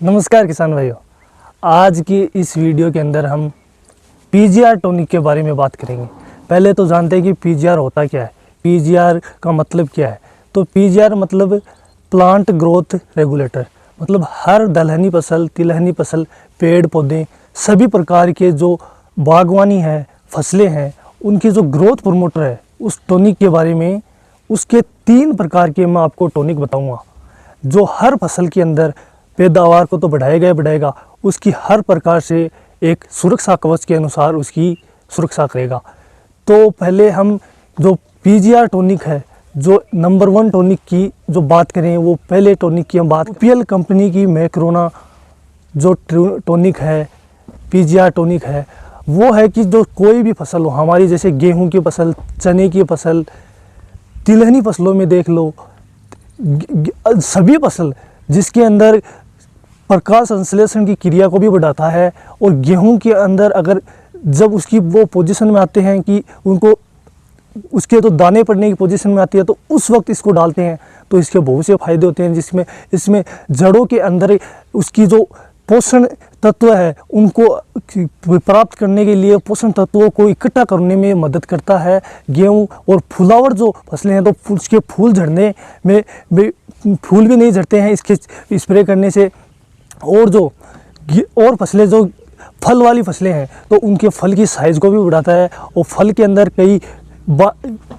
नमस्कार किसान भाइयों, आज की इस वीडियो के अंदर हम पीजीआर टॉनिक के बारे में बात करेंगे। पहले तो जानते हैं कि पीजीआर होता क्या है, पीजीआर का मतलब क्या है। तो पीजीआर मतलब प्लांट ग्रोथ रेगुलेटर, मतलब हर दलहनी फसल, तिलहनी फसल, पेड़ पौधे, सभी प्रकार के जो बागवानी है, फसलें हैं, उनकी जो ग्रोथ प्रमोटर है, उस टॉनिक के बारे में, उसके 3 प्रकार के मैं आपको टॉनिक बताऊँगा जो हर फसल के अंदर पैदावार को तो बढ़ाएगा, उसकी हर प्रकार से एक सुरक्षा कवच के अनुसार उसकी सुरक्षा करेगा। तो पहले हम जो पीजीआर टॉनिक है, जो नंबर 1 टॉनिक की जो बात करें, वो पहले टॉनिक की हम बात, यूपीएल कंपनी की मैक्रोना जो टॉनिक है, पीजीआर टॉनिक है, वो है कि जो कोई भी फसल हो हमारी, जैसे गेहूं की फसल, चने की फसल, तिलहनी फसलों में देख लो, सभी फसल जिसके अंदर प्रकाश संश्लेषण की क्रिया को भी बढ़ाता है। और गेहूं के अंदर अगर जब उसकी वो पोजीशन में आते हैं कि उनको उसके तो दाने पड़ने की पोजीशन में आती है, तो उस वक्त इसको डालते हैं, तो इसके बहुत से फायदे होते हैं, जिसमें इसमें जड़ों के अंदर उसकी जो पोषण तत्व है उनको प्राप्त करने के लिए पोषण तत्वों को इकट्ठा करने में मदद करता है गेहूं। और फुलावर जो फसलें हैं, तो उसके फूल झड़ने में फूल भी नहीं झड़ते हैं इसके स्प्रे करने से। और फसलें जो फल वाली फसलें हैं, तो उनके फल की साइज़ को भी बढ़ाता है। और फल के अंदर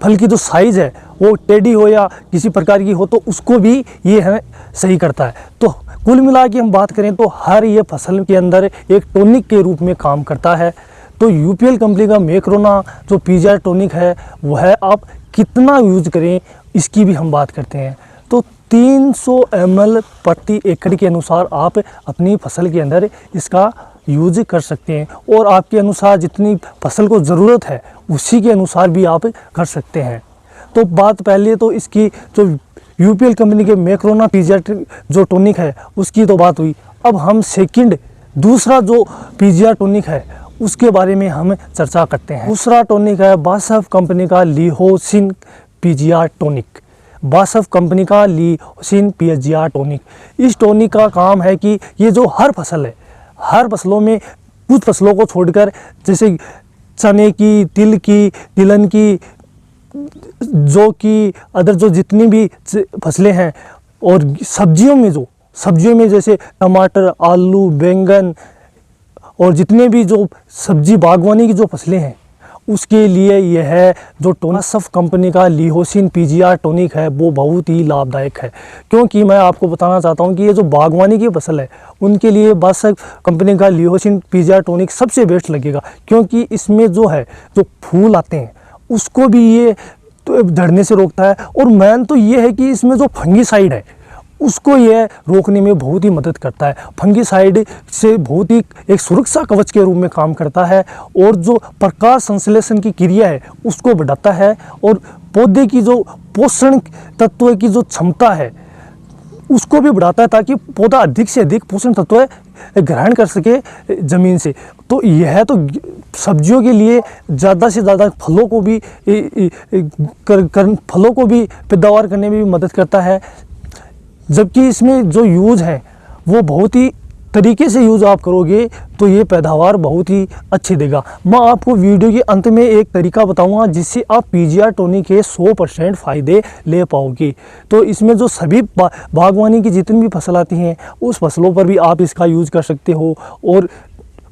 फल की जो साइज़ है वो टेढ़ी हो या किसी प्रकार की हो, तो उसको भी ये है सही करता है। तो कुल मिला के हम बात करें तो हर ये फसल के अंदर एक टॉनिक के रूप में काम करता है। तो यूपीएल कंपनी का मैक्रोना जो पीजीआर टॉनिक है, वह आप कितना यूज करें इसकी भी हम बात करते हैं। तो 300 ml प्रति एकड़ के अनुसार आप अपनी फसल के अंदर इसका यूज कर सकते हैं, और आपके अनुसार जितनी फसल को ज़रूरत है उसी के अनुसार भी आप कर सकते हैं। तो बात पहले तो इसकी जो यूपीएल कंपनी के मैक्रोना पीजीआर जो टॉनिक है उसकी तो बात हुई। अब हम दूसरा जो पीजीआर टॉनिक है उसके बारे में हम चर्चा करते हैं। दूसरा टॉनिक है बासफ कंपनी का लिहोसिन पीजीआर टॉनिक। बासफ कंपनी का लिहोसिन पीजीआर टॉनिक, इस टॉनिक का काम है कि ये जो हर फसल है, हर फसलों में कुछ फसलों को छोड़कर, जैसे चने की, तिल की, तिलहन की, जो कि अदर जो जितनी भी फसलें हैं, और सब्जियों में जैसे टमाटर, आलू, बैंगन, और जितने भी जो सब्जी बागवानी की जो फसलें हैं, उसके लिए यह जो बासफ कंपनी का लिहोसिन पीजीआर टॉनिक है वो बहुत ही लाभदायक है। क्योंकि मैं आपको बताना चाहता हूं कि ये जो बागवानी की फसल है उनके लिए बासफ कंपनी का लिहोसिन पीजीआर टॉनिक सबसे बेस्ट लगेगा। क्योंकि इसमें जो फूल आते हैं उसको भी ये तो झड़ने से रोकता है, और मेन तो ये है कि इसमें जो फंगीसाइड है उसको ये रोकने में बहुत ही मदद करता है। फंगीसाइड से बहुत ही एक सुरक्षा कवच के रूप में काम करता है, और जो प्रकाश संश्लेषण की क्रिया है उसको बढ़ाता है, और पौधे की जो पोषण तत्व की जो क्षमता है उसको भी बढ़ाता है, ताकि पौधा अधिक से अधिक पोषण तत्व ग्रहण कर सके ज़मीन से। तो यह तो सब्जियों के लिए ज़्यादा से ज़्यादा फलों को भी पैदावार करने में भी मदद करता है। जबकि इसमें जो यूज़ है वो बहुत ही तरीके से यूज़ आप करोगे तो ये पैदावार बहुत ही अच्छी देगा। मैं आपको वीडियो के अंत में एक तरीका बताऊंगा जिससे आप पीजीआर टॉनिक के 100% फ़ायदे ले पाओगे। तो इसमें जो सभी बागवानी की जितनी भी फसल आती हैं उस फसलों पर भी आप इसका यूज़ कर सकते हो, और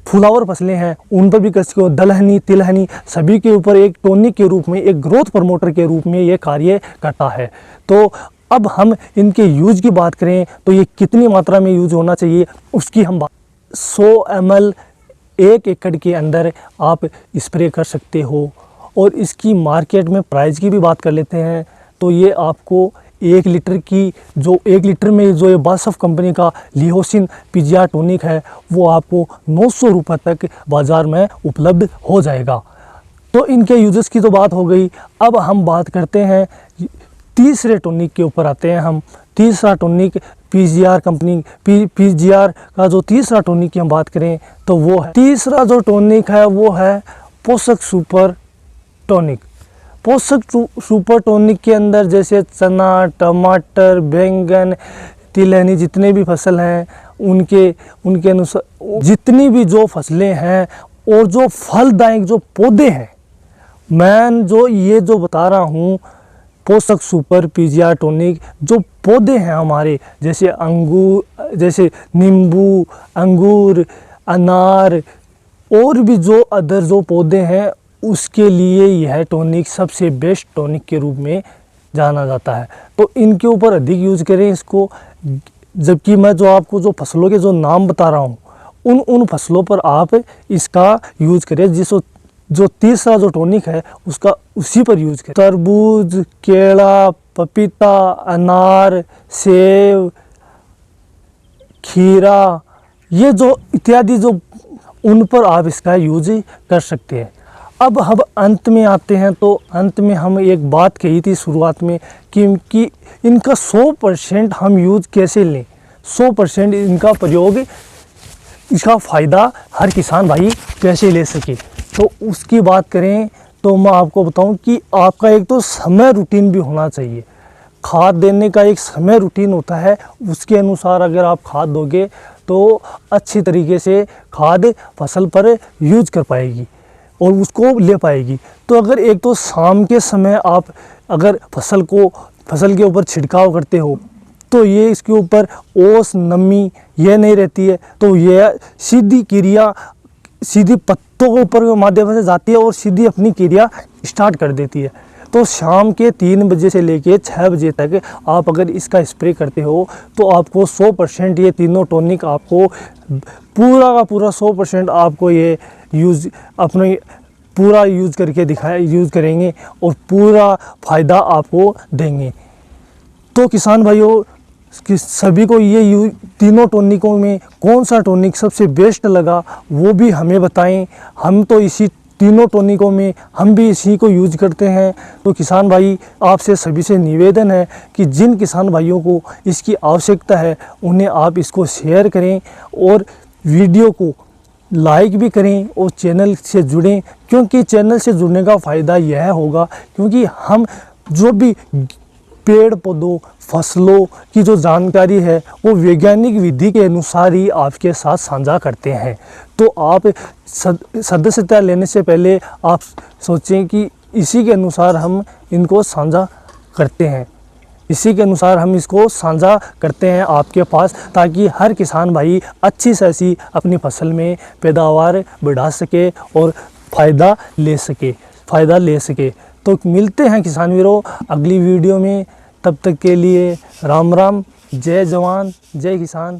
फुलावर फसलें हैं उन पर भी कर सकते हो, दलहनी, तिलहनी, सभी के ऊपर एक टॉनिक के रूप में, एक ग्रोथ प्रमोटर के रूप में ये कार्य करता है। तो अब हम इनके यूज की बात करें तो ये कितनी मात्रा में यूज होना चाहिए उसकी हम बात, 100 ml 1 एकड़ के अंदर आप स्प्रे कर सकते हो। और इसकी मार्केट में प्राइस की भी बात कर लेते हैं तो ये आपको 1 लीटर में जो ये बासफ कंपनी का लिहोसिन पीजीआर टॉनिक है वो आपको 900 रुपये तक बाज़ार में उपलब्ध हो जाएगा। तो इनके यूजेस की तो बात हो गई। अब हम बात करते हैं तीसरे टॉनिक के ऊपर आते हैं। हम तीसरा टॉनिक पीजीआर का जो तीसरा टॉनिक की हम बात करें तो वो है, तीसरा जो टॉनिक है वो है पोषक सुपर टॉनिक। पोषक सुपर टॉनिक के अंदर जैसे चना, टमाटर, बैंगन, तिलहनी जितने भी फसल हैं उनके अनुसार जितनी भी जो फसलें हैं और जो फलदायक जो पौधे हैं, मैं जो ये जो बता रहा हूँ पोषक सुपर पीजिया टॉनिक जो पौधे हैं हमारे, जैसे अंगूर, जैसे नींबू, अंगूर, अनार और भी जो अदर जो पौधे हैं, उसके लिए यह टॉनिक सबसे बेस्ट टॉनिक के रूप में जाना जाता है। तो इनके ऊपर अधिक यूज़ करें इसको। जबकि मैं जो आपको जो फसलों के जो नाम बता रहा हूँ उन फसलों पर आप इसका यूज़ करें। जो तीसरा जो टॉनिक है उसका उसी पर यूज़ करें। तरबूज, केला, पपीता, अनार, सेब, खीरा, ये जो इत्यादि जो उन पर आप इसका यूज कर सकते हैं। अब हम अंत में आते हैं, तो अंत में हम एक बात कही थी शुरुआत में कि इनका 100% हम यूज़ कैसे लें, 100% इनका प्रयोग, इसका फ़ायदा हर किसान भाई कैसे ले सके। तो उसकी बात करें तो मैं आपको बताऊं कि आपका एक तो समय रूटीन भी होना चाहिए। खाद देने का एक समय रूटीन होता है, उसके अनुसार अगर आप खाद दोगे तो अच्छी तरीके से खाद फसल पर यूज कर पाएगी और उसको ले पाएगी। तो अगर एक तो शाम के समय आप अगर फसल के ऊपर छिड़काव करते हो तो ये इसके ऊपर ओस, नमी ये नहीं रहती है, तो यह सीधी क्रिया सीधी पत्तों के ऊपर के माध्यम से जाती है और सीधी अपनी क्रिया स्टार्ट कर देती है। तो शाम के 3 बजे से लेके 6 बजे तक आप अगर इसका स्प्रे करते हो तो आपको 100% ये तीनों टॉनिक आपको पूरा का पूरा 100% आपको ये यूज़ अपने पूरा यूज़ करके यूज़ करेंगे और पूरा फ़ायदा आपको देंगे। तो किसान भाइयों, कि सभी को ये तीनों टॉनिकों में कौन सा टॉनिक सबसे बेस्ट लगा वो भी हमें बताएं। हम तो इसी तीनों टॉनिकों में हम भी इसी को यूज करते हैं। तो किसान भाई, आपसे सभी से निवेदन है कि जिन किसान भाइयों को इसकी आवश्यकता है उन्हें आप इसको शेयर करें और वीडियो को लाइक भी करें और चैनल से जुड़ें, क्योंकि चैनल से जुड़ने का फ़ायदा यह होगा क्योंकि हम जो भी पेड़ पौधों फसलों की जो जानकारी है वो वैज्ञानिक विधि के अनुसार ही आपके साथ साझा करते हैं। तो आप सदस्यता लेने से पहले आप सोचें कि इसी के अनुसार हम इनको साझा करते हैं, इसी के अनुसार हम इसको साझा करते हैं आपके पास, ताकि हर किसान भाई अच्छी से अच्छी अपनी फसल में पैदावार बढ़ा सके और फ़ायदा ले सके। तो मिलते हैं किसान वीरों अगली वीडियो में। तब तक के लिए राम राम, जय जवान जय किसान।